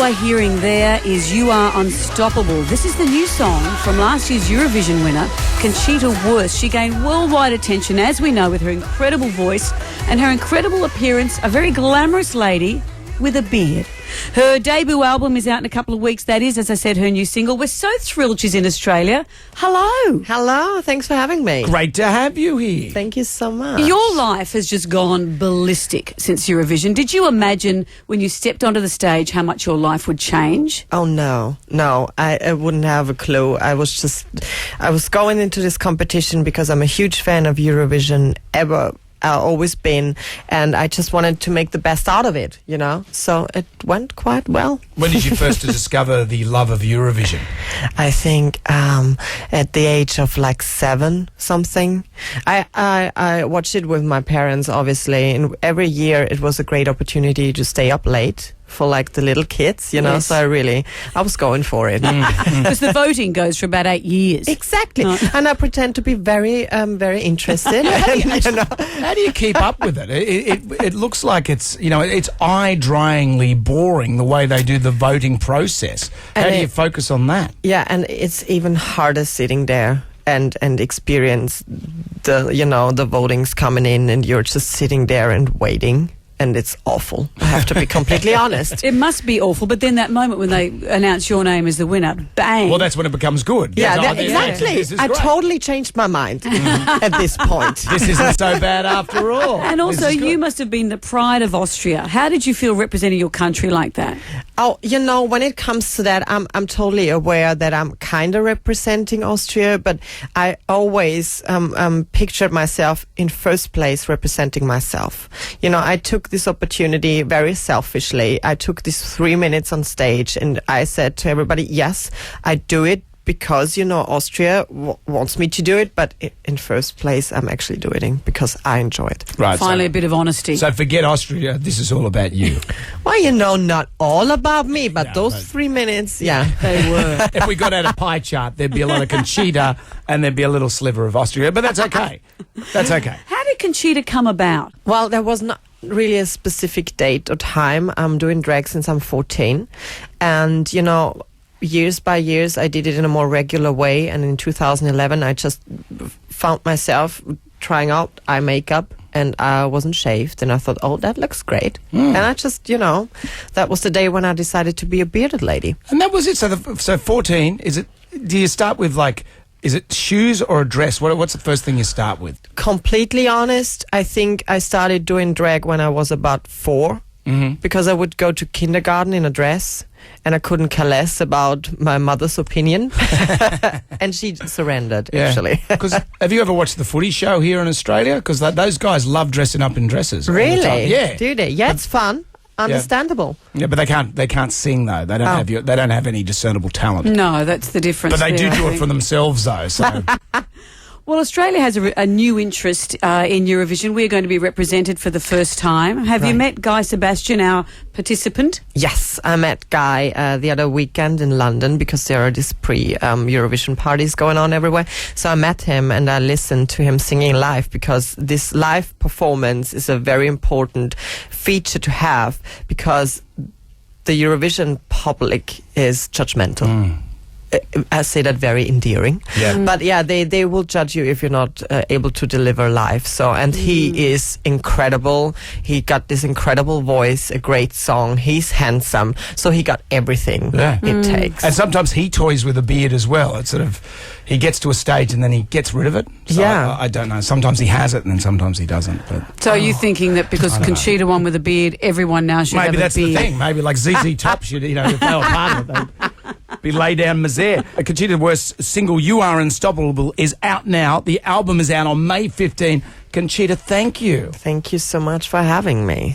are hearing there is You Are Unstoppable. This is the new song from last year's Eurovision winner, Conchita Wurst. She gained worldwide attention, as we know, with her incredible voice and her incredible appearance, a very glamorous lady with a beard. Her debut album is out in a couple of weeks. That is, as I said, her new single. We're so thrilled she's in Australia. Hello. Hello. Thanks for having me. Great to have you here. Thank you so much. Your life has just gone ballistic since Eurovision. Did you imagine when you stepped onto the stage how much your life would change? Oh, no. I wouldn't have a clue. I was going into this competition because I'm a huge fan of Eurovision, always been, and I just wanted to make the best out of it, you know, so it went quite well. When did you first discover the love of Eurovision? I think at the age of like 7 something. I watched it with my parents, obviously, and every year it was a great opportunity to stay up late for like the little kids, you know. Yes. So I was going for it. Because the voting goes for about 8 years. Exactly. And I pretend to be very interested. How do you keep up with it? It looks like it's eye-dryingly boring the way they do the voting process. How do you focus on that? Yeah, and it's even harder sitting there and experience the votings coming in, and you're just sitting there and waiting. And it's awful. I have to be completely honest. It must be awful, but then that moment when they announce your name as the winner, bang. Well, that's when it becomes good. Yeah, exactly. I totally changed my mind at this point. This isn't so bad after all. And also, you must have been the pride of Austria. How did you feel representing your country like that? Oh, when it comes to that, I'm totally aware that I'm kind of representing Austria, but I always pictured myself in first place representing myself. I took this opportunity very selfishly. I took these 3 minutes on stage and I said to everybody, yes, I do it because, Austria wants me to do it, but in first place, I'm actually doing it because I enjoy it. Right. Finally, a bit of honesty. So forget Austria. This is all about you. Well, not all about me, but those 3 minutes, yeah. They were. If we got out a pie chart, there'd be a lot of Conchita and there'd be a little sliver of Austria, but that's okay. That's okay. How did Conchita come about? Well, there was not really a specific date or time. I'm doing drag since I'm 14. And, years by years, I did it in a more regular way. And in 2011, I just found myself trying out eye makeup, and I wasn't shaved. And I thought, oh, that looks great. And I just, that was the day when I decided to be a bearded lady. And that was it. So 14, do you start with is it shoes or a dress? What's the first thing you start with? Completely honest, I think I started doing drag when I was about 4. Because I would go to kindergarten in a dress and I couldn't care less about my mother's opinion. And she surrendered, actually. Because have you ever watched the footy show here in Australia? Because those guys love dressing up in dresses. Really? Yeah. Do they? Yeah, it's fun. Understandable. Yeah, but they can't sing though. They don't have any discernible talent. No, that's the difference. But they do it for themselves though. So. Well, Australia has a new interest in Eurovision. We're going to be represented for the first time. Have you met Guy Sebastian, our participant? Yes, I met Guy the other weekend in London because there are these pre-Eurovision parties going on everywhere. So I met him and I listened to him singing live because this live performance is a very important feature to have because the Eurovision public is judgmental. I say that very endearing. Yeah. But yeah, they will judge you if you're not able to deliver live. So, and he is incredible. He got this incredible voice, a great song. He's handsome. So he got everything it takes. And sometimes he toys with a beard as well. It's he gets to a stage and then he gets rid of it. So I don't know. Sometimes he has it and then sometimes he doesn't. But so are you thinking that because Conchita won with a beard, everyone now should have a beard? Maybe that's the thing. Maybe like ZZ Top should, if they were part of it, they'd be lay down misère. Conchita Wurst's single You Are Unstoppable is out now. The album is out on May 15. Conchita, thank you. Thank you so much for having me.